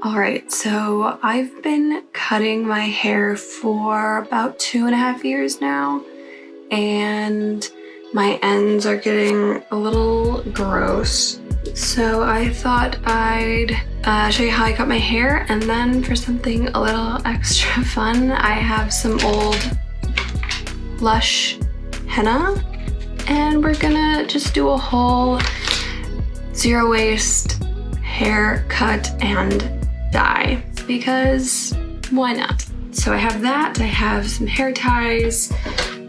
Alright, so I've been cutting my hair for about 2.5 years now, and my ends are getting a little gross. So I thought I'd show you how I cut my hair, and then for something a little extra fun, I have some old Lush henna, and we're gonna just do a whole zero waste haircut and dye, because why not? So I have that, I have some hair ties,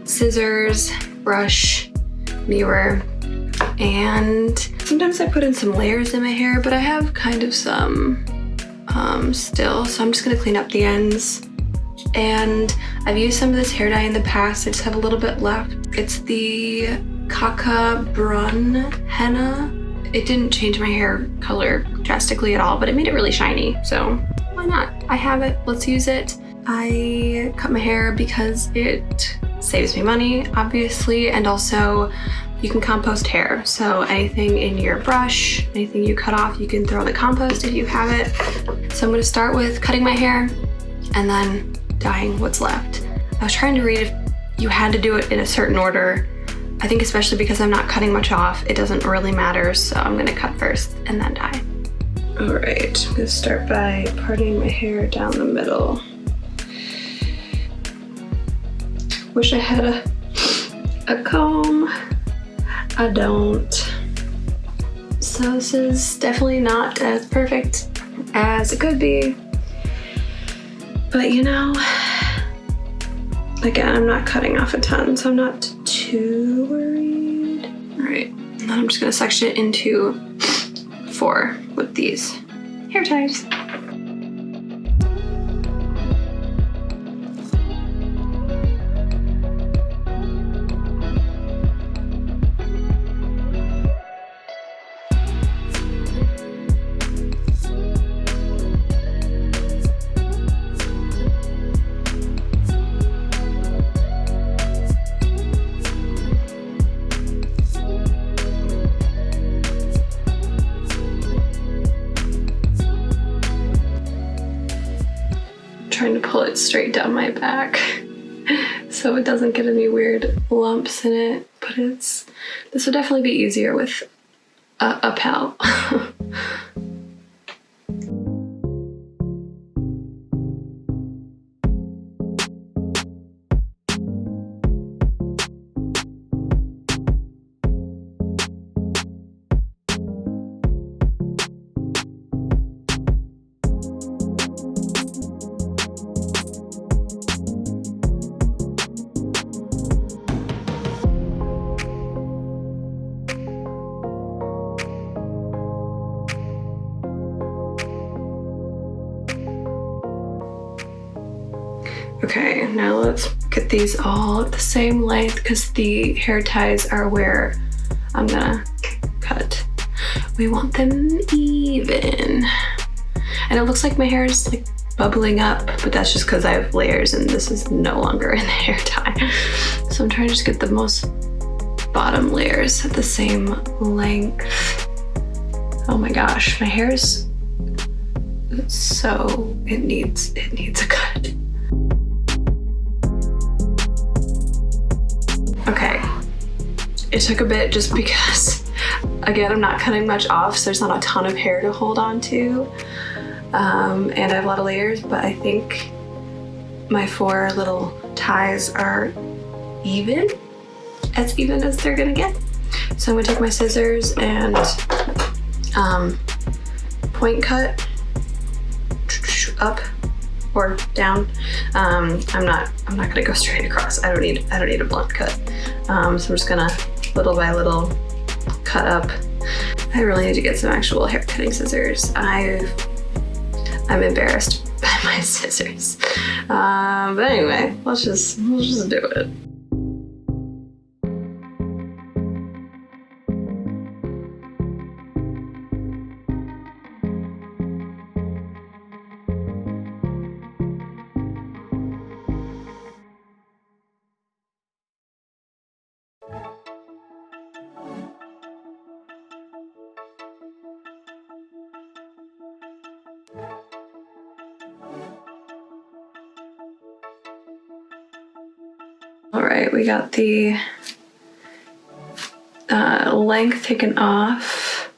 scissors, brush, mirror, and sometimes I put in some layers in my hair, but I have kind of some still, so I'm just gonna clean up the ends. And I've used some of this hair dye in the past, I just have a little bit left. It's the Kaka Brun henna. It didn't change my hair color drastically at all, but it made it really shiny, so why not? I have it, let's use it. I cut my hair because it saves me money, obviously, and also you can compost hair. So anything in your brush, anything you cut off, you can throw in the compost if you have it. So I'm gonna start with cutting my hair and then dyeing what's left. I was trying to read if you had to do it in a certain order. I think especially because I'm not cutting much off, it doesn't really matter, so I'm gonna cut first and then dye. All right, I'm gonna start by parting my hair down the middle. Wish I had a comb. I don't. So this is definitely not as perfect as it could be, but you know, again, I'm not cutting off a ton, so I'm not too worried. All right, and then I'm just gonna section it into 4 with these hair ties. Trying to pull it straight down my back so it doesn't get any weird lumps in it, but this would definitely be easier with a pal. Okay, now let's get these all at the same length because the hair ties are where I'm gonna cut. We want them even. And it looks like my hair is like bubbling up, but that's just because I have layers and this is no longer in the hair tie. So I'm trying to just get the most bottom layers at the same length. Oh my gosh, my hair is so, it needs a cut. Okay, it took a bit just because, again, I'm not cutting much off, so there's not a ton of hair to hold on to. And I have a lot of layers, but I think my 4 little ties are even as they're gonna get. So I'm gonna take my scissors and point cut up or down. I'm not gonna go straight across. I don't need a blunt cut. So I'm just gonna little by little cut up. I really need to get some actual hair cutting scissors. I'm embarrassed by my scissors. But anyway, let's just do it. right, we got the length taken off.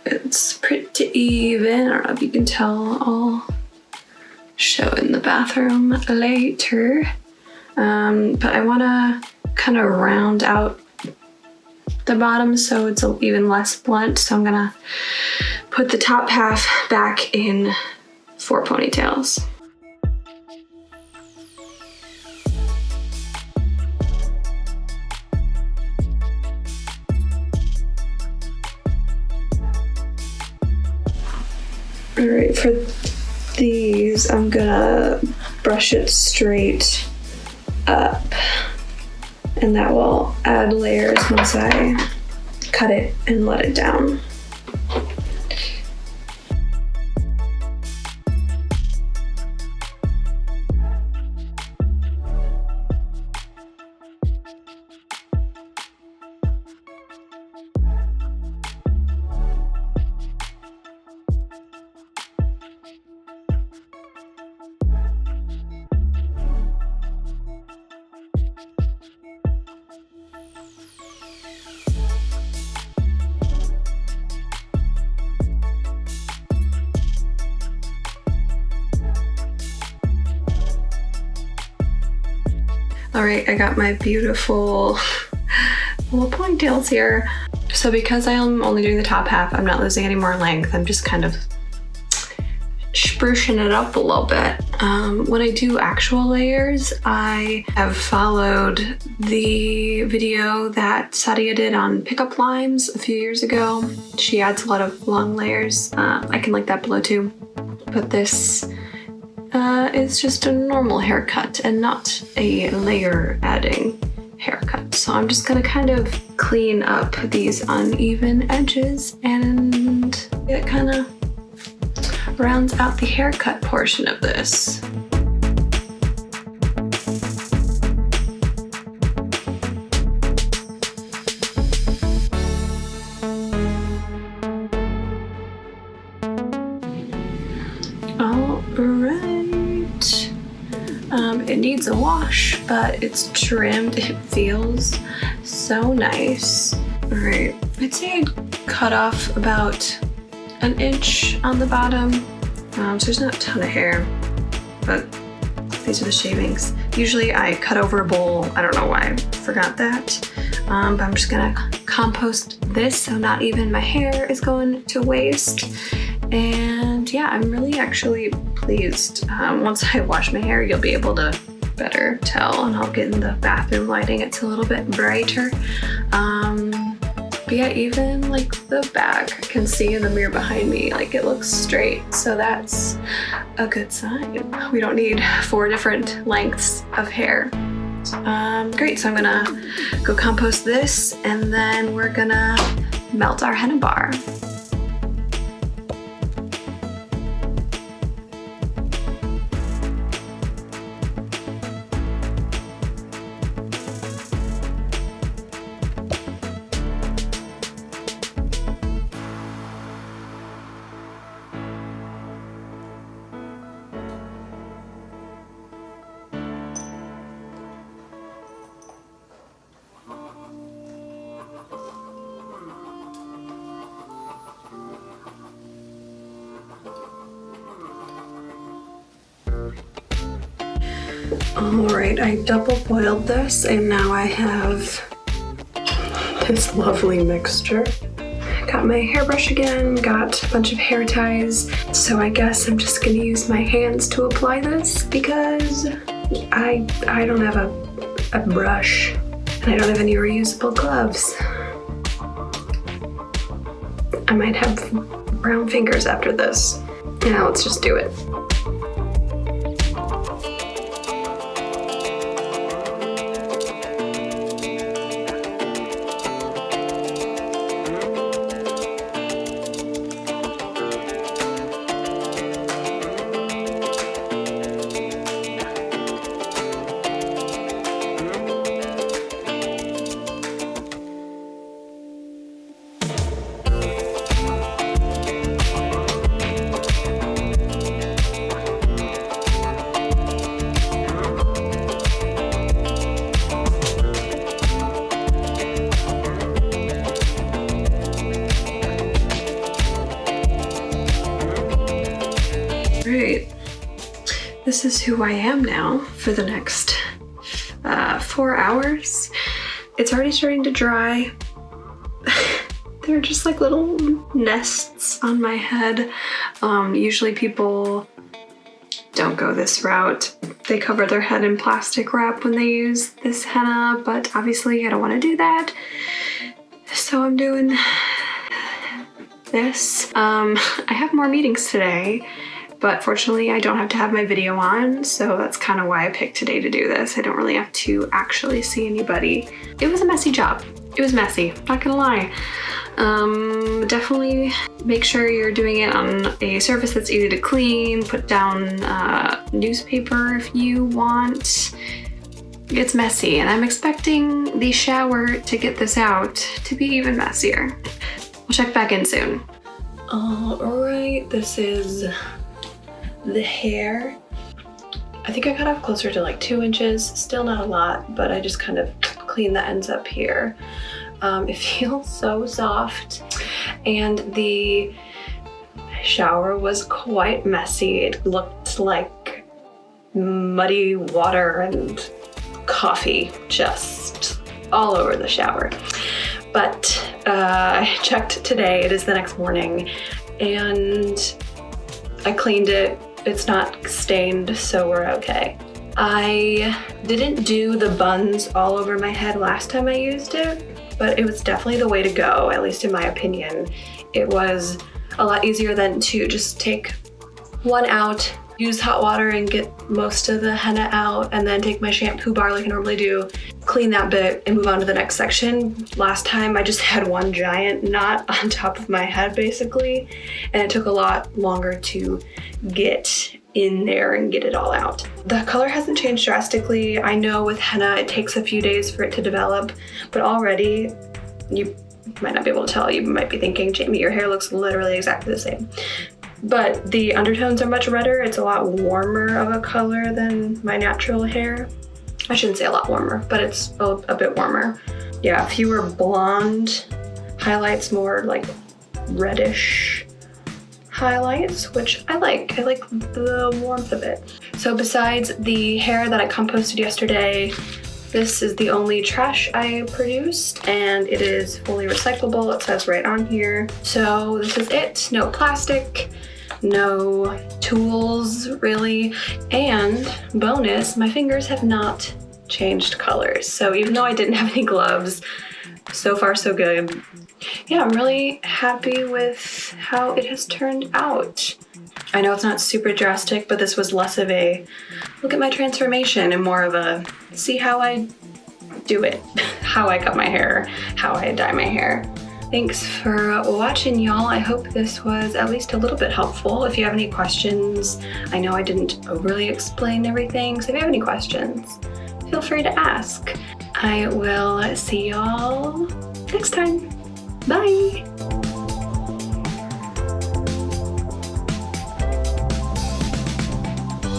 It's pretty even. I don't know if you can tell. I'll show in the bathroom later. But I want to kind of round out the bottom so it's even less blunt. So I'm gonna put the top half back in 4 ponytails. All right, for these, I'm gonna brush it straight up, and that will add layers once I cut it and let it down. All right, I got my beautiful little ponytails here. So because I am only doing the top half, I'm not losing any more length. I'm just kind of sprucing it up a little bit. When I do actual layers, I have followed the video that Sadia did on pickup lines a few years ago. She adds a lot of long layers. I can link that below too. But this is just a normal haircut and not a layer adding haircut. So I'm just gonna kind of clean up these uneven edges, and it kind of rounds out the haircut portion of this. All right. It needs a wash, but it's trimmed. It feels so nice. All right, I'd say I'd cut off about an inch on the bottom. So there's not a ton of hair, but these are the shavings. Usually I cut over a bowl. I don't know why I forgot that. But I'm just gonna compost this so not even my hair is going to waste. And yeah, I'm really actually pleased. Once I wash my hair, you'll be able to better tell, and I'll get in the bathroom lighting. It's a little bit brighter. But yeah, even like the back, I can see in the mirror behind me, like it looks straight. So that's a good sign. We don't need 4 different lengths of hair. Great, so I'm gonna go compost this, and then we're gonna melt our henna bar. All right, I double boiled this, and now I have this lovely mixture. Got my hairbrush again, got a bunch of hair ties. So I guess I'm just gonna use my hands to apply this because I don't have a brush, and I don't have any reusable gloves. I might have brown fingers after this. Now let's just do it. Right. This is who I am now for the next 4 hours. It's already starting to dry. They're just like little nests on my head. Usually people don't go this route. They cover their head in plastic wrap when they use this henna, but obviously I don't want to do that. So I'm doing this. I have more meetings today, but fortunately I don't have to have my video on, so that's kind of why I picked today to do this. I don't really have to actually see anybody. It was a messy job. It was messy, not gonna lie. Definitely make sure you're doing it on a surface that's easy to clean. Put down newspaper if you want. It's messy, and I'm expecting the shower to get this out to be even messier. We'll check back in soon. Alright, this is the hair. I think I cut off closer to like 2 inches. Still not a lot, but I just kind of clean the ends up here. It feels so soft, and the shower was quite messy. It looked like muddy water and coffee just all over the shower. But I checked today, it is the next morning, and I cleaned it. It's not stained, so we're okay. I didn't do the buns all over my head last time I used it, but it was definitely the way to go, at least in my opinion. It was a lot easier than to just take one out, use hot water and get most of the henna out, and then take my shampoo bar like I normally do, clean that bit, and move on to the next section. Last time I just had one giant knot on top of my head basically, and it took a lot longer to get in there and get it all out. The color hasn't changed drastically. I know with henna it takes a few days for it to develop, but already you might not be able to tell. You might be thinking, Jamie, your hair looks literally exactly the same. But the undertones are much redder. It's a lot warmer of a color than my natural hair. I shouldn't say a lot warmer, but it's a bit warmer. Yeah, fewer blonde highlights, more like reddish highlights, which I like. I like the warmth of it. So besides the hair that I composted yesterday, this is the only trash I produced, and it is fully recyclable. It says right on here. So this is it. No plastic, no tools really, and bonus, my fingers have not changed colors. So even though I didn't have any gloves, so far so good. Yeah, I'm really happy with how it has turned out. I know it's not super drastic, but this was less of a look at my transformation and more of a see how I do it, how I cut my hair, how I dye my hair. Thanks for watching, y'all. I hope this was at least a little bit helpful. If you have any questions, I know I didn't overly explain everything, so if you have any questions, feel free to ask. I will see y'all next time. Bye!